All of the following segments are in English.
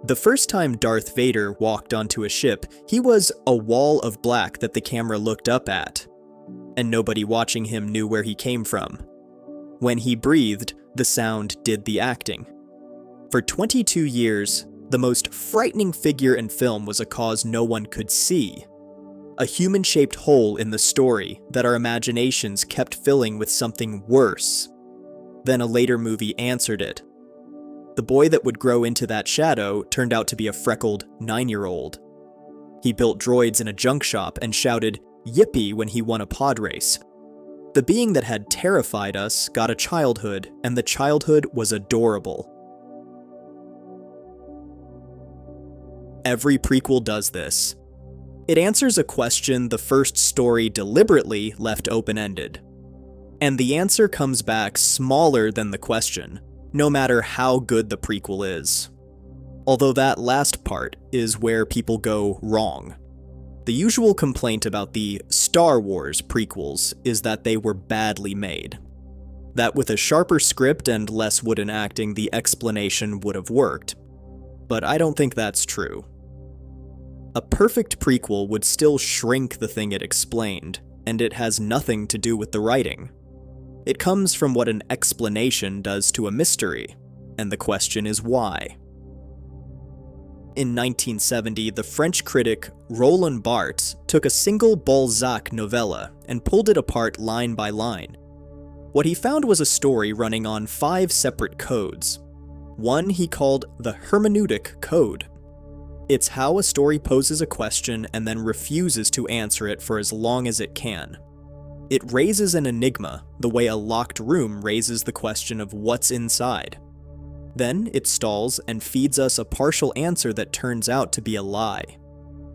The first time Darth Vader walked onto a ship, he was a wall of black that the camera looked up at, and nobody watching him knew where he came from. When he breathed, the sound did the acting. For 22 years, the most frightening figure in film was a cause no one could see. A human-shaped hole in the story that our imaginations kept filling with something worse. Then a later movie answered it. The boy that would grow into that shadow turned out to be a freckled 9-year-old. He built droids in a junk shop and shouted, "Yippee," when he won a pod race. The being that had terrified us got a childhood, and the childhood was adorable. Every prequel does this. It answers a question the first story deliberately left open-ended. And the answer comes back smaller than the question, no matter how good the prequel is. Although that last part is where people go wrong. The usual complaint about the Star Wars prequels is that they were badly made. That with a sharper script and less wooden acting, the explanation would have worked. But I don't think that's true. A perfect prequel would still shrink the thing it explained, and it has nothing to do with the writing. It comes from what an explanation does to a mystery, and the question is why. In 1970, the French critic Roland Barthes took a single Balzac novella and pulled it apart line by line. What he found was a story running on 5 separate codes. One he called the hermeneutic code. It's how a story poses a question and then refuses to answer it for as long as it can. It raises an enigma, the way a locked room raises the question of what's inside. Then it stalls and feeds us a partial answer that turns out to be a lie.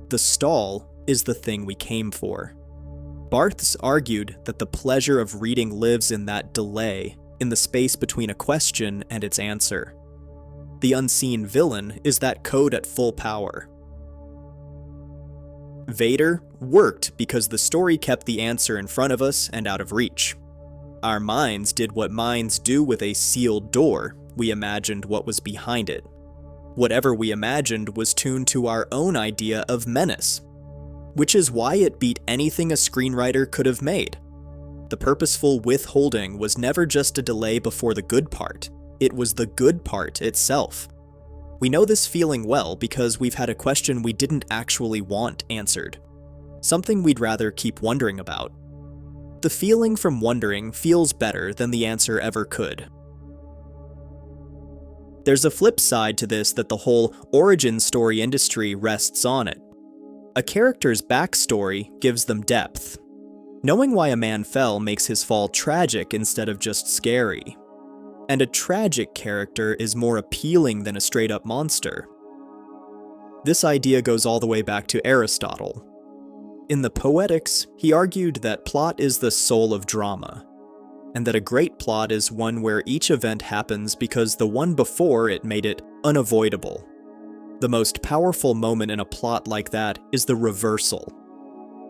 The stall is the thing we came for. Barthes argued that the pleasure of reading lives in that delay, in the space between a question and its answer. The unseen villain is that code at full power. Vader worked because the story kept the answer in front of us and out of reach. Our minds did what minds do with a sealed door. We imagined what was behind it. Whatever we imagined was tuned to our own idea of menace, which is why it beat anything a screenwriter could have made. The purposeful withholding was never just a delay before the good part. It was the good part itself. We know this feeling well because we've had a question we didn't actually want answered. Something we'd rather keep wondering about. The feeling from wondering feels better than the answer ever could. There's a flip side to this that the whole origin story industry rests on it. A character's backstory gives them depth. Knowing why a man fell makes his fall tragic instead of just scary. And a tragic character is more appealing than a straight-up monster. This idea goes all the way back to Aristotle. In the Poetics, he argued that plot is the soul of drama, and that a great plot is one where each event happens because the one before it made it unavoidable. The most powerful moment in a plot like that is the reversal.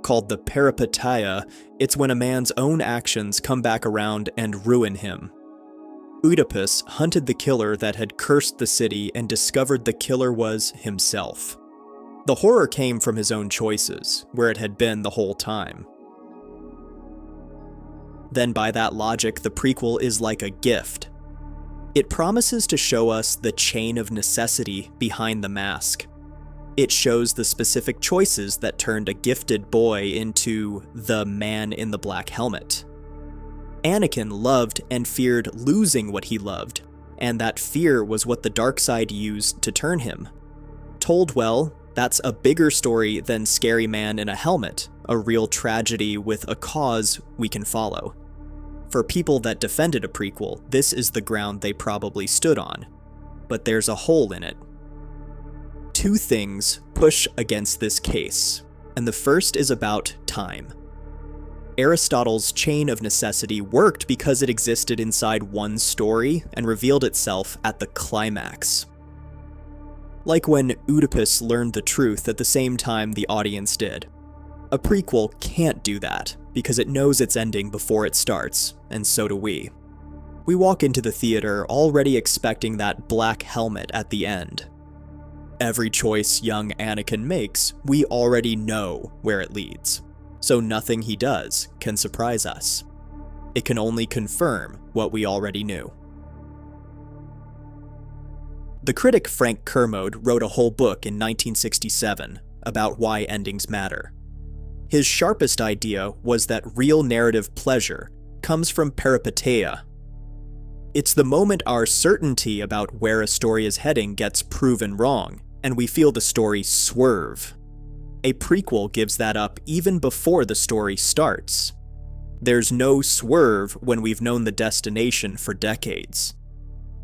Called the peripeteia, it's when a man's own actions come back around and ruin him. Oedipus hunted the killer that had cursed the city and discovered the killer was himself. The horror came from his own choices, where it had been the whole time. Then by that logic, the prequel is like a gift. It promises to show us the chain of necessity behind the mask. It shows the specific choices that turned a gifted boy into the man in the black helmet. Anakin loved and feared losing what he loved, and that fear was what the dark side used to turn him. Told well, that's a bigger story than Scary Man in a Helmet, a real tragedy with a cause we can follow. For people that defended a prequel, this is the ground they probably stood on, but there's a hole in it. 2 things push against this case, and the first is about time. Aristotle's chain of necessity worked because it existed inside one story and revealed itself at the climax. Like when Oedipus learned the truth at the same time the audience did. A prequel can't do that, because it knows its ending before it starts, and so do we. We walk into the theater already expecting that black helmet at the end. Every choice young Anakin makes, we already know where it leads, so nothing he does can surprise us. It can only confirm what we already knew. The critic Frank Kermode wrote a whole book in 1967 about why endings matter. His sharpest idea was that real narrative pleasure comes from peripeteia. It's the moment our certainty about where a story is heading gets proven wrong, and we feel the story swerve. A prequel gives that up even before the story starts. There's no swerve when we've known the destination for decades.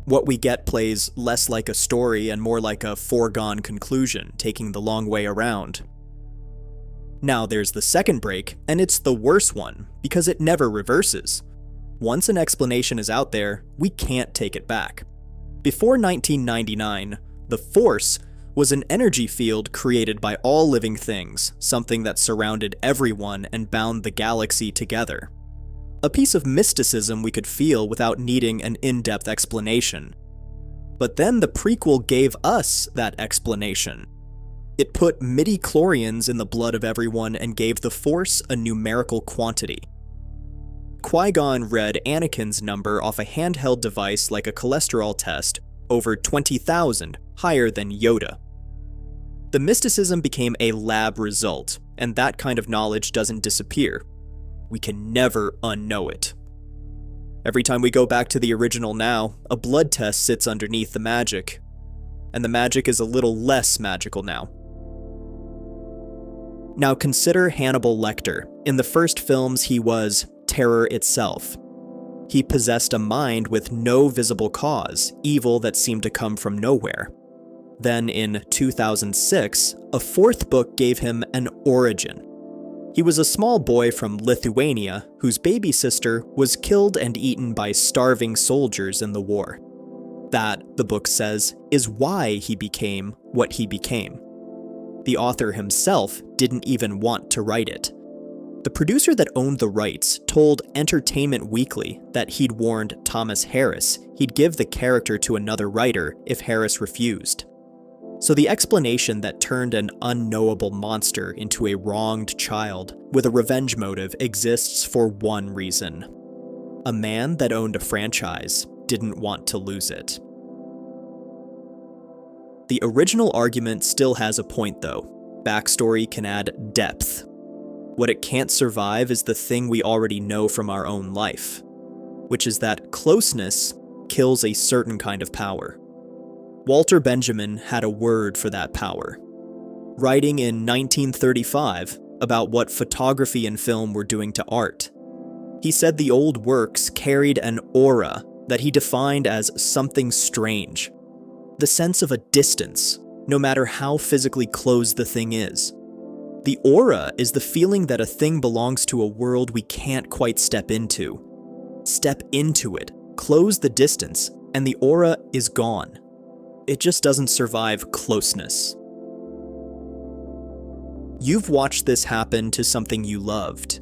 What we get plays less like a story and more like a foregone conclusion, taking the long way around. Now there's the second break, and it's the worst one, because it never reverses. Once an explanation is out there, we can't take it back. Before 1999, the Force was an energy field created by all living things, something that surrounded everyone and bound the galaxy together. A piece of mysticism we could feel without needing an in-depth explanation. But then the prequel gave us that explanation. It put midi-chlorians in the blood of everyone and gave the Force a numerical quantity. Qui-Gon read Anakin's number off a handheld device like a cholesterol test, over 20,000, higher than Yoda. The mysticism became a lab result, and that kind of knowledge doesn't disappear. We can never unknow it. Every time we go back to the original now, a blood test sits underneath the magic. And the magic is a little less magical now. Now consider Hannibal Lecter. In the first films, he was terror itself. He possessed a mind with no visible cause, evil that seemed to come from nowhere. Then in 2006, a fourth book gave him an origin. He was a small boy from Lithuania whose baby sister was killed and eaten by starving soldiers in the war. That, the book says, is why he became what he became. The author himself didn't even want to write it. The producer that owned the rights told Entertainment Weekly that he'd warned Thomas Harris he'd give the character to another writer if Harris refused. So the explanation that turned an unknowable monster into a wronged child with a revenge motive exists for one reason. A man that owned a franchise didn't want to lose it. The original argument still has a point though. Backstory can add depth. What it can't survive is the thing we already know from our own life, which is that closeness kills a certain kind of power. Walter Benjamin had a word for that power. Writing in 1935 about what photography and film were doing to art, he said the old works carried an aura that he defined as something strange. The sense of a distance, no matter how physically close the thing is. The aura is the feeling that a thing belongs to a world we can't quite step into. Step into it, close the distance, and the aura is gone. It just doesn't survive closeness. You've watched this happen to something you loved.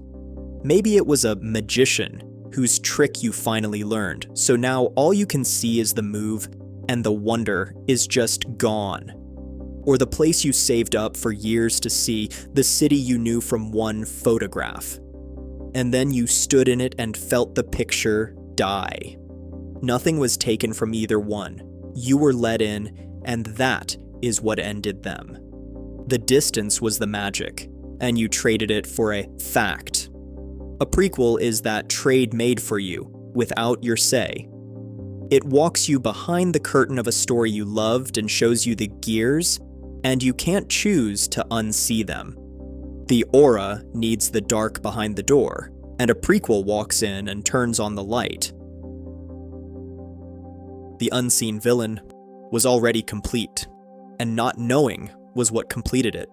Maybe it was a magician whose trick you finally learned, so now all you can see is the move and the wonder is just gone. Or the place you saved up for years to see, the city you knew from one photograph. And then you stood in it and felt the picture die. Nothing was taken from either one. You were let in, and that is what ended them. The distance was the magic, and you traded it for a fact. A prequel is that trade made for you, without your say. It walks you behind the curtain of a story you loved and shows you the gears, and you can't choose to unsee them. The aura needs the dark behind the door, and a prequel walks in and turns on the light. The unseen villain was already complete, and not knowing was what completed it.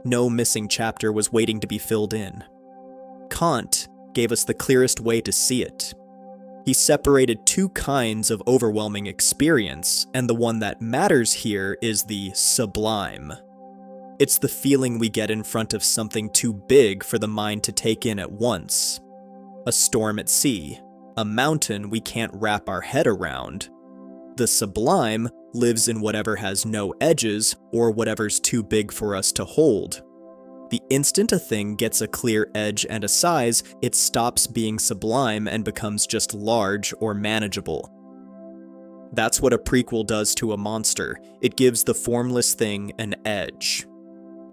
No missing chapter was waiting to be filled in. Kant gave us the clearest way to see it. He separated two kinds of overwhelming experience, and the one that matters here is the sublime. It's the feeling we get in front of something too big for the mind to take in at once. A storm at sea, a mountain we can't wrap our head around. The sublime lives in whatever has no edges or whatever's too big for us to hold. The instant a thing gets a clear edge and a size, it stops being sublime and becomes just large or manageable. That's what a prequel does to a monster. It gives the formless thing an edge.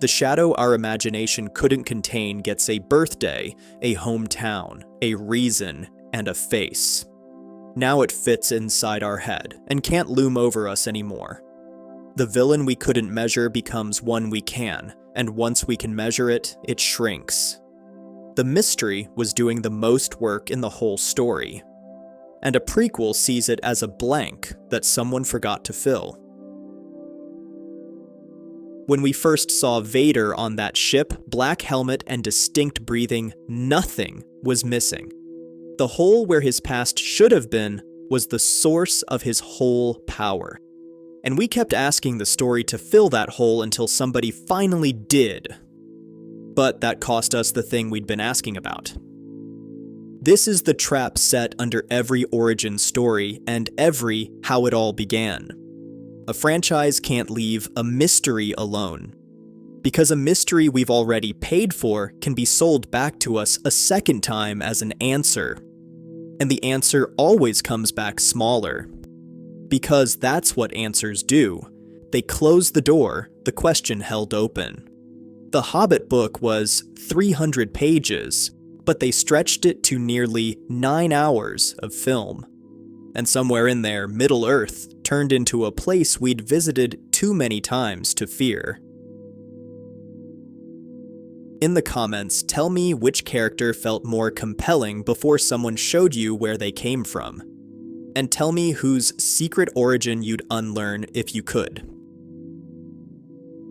The shadow our imagination couldn't contain gets a birthday, a hometown, a reason, and a face. Now it fits inside our head and can't loom over us anymore. The villain we couldn't measure becomes one we can, and once we can measure it, it shrinks. The mystery was doing the most work in the whole story, and a prequel sees it as a blank that someone forgot to fill. When we first saw Vader on that ship, black helmet and distinct breathing, nothing was missing. The hole where his past should have been was the source of his whole power. And we kept asking the story to fill that hole until somebody finally did. But that cost us the thing we'd been asking about. This is the trap set under every origin story and every how it all began. A franchise can't leave a mystery alone, because a mystery we've already paid for can be sold back to us a second time as an answer. And the answer always comes back smaller. Because that's what answers do. They close the door the question held open. The Hobbit book was 300 pages, but they stretched it to nearly 9 hours of film. And somewhere in there, Middle-earth turned into a place we'd visited too many times to fear. In the comments, tell me which character felt more compelling before someone showed you where they came from. And tell me whose secret origin you'd unlearn if you could.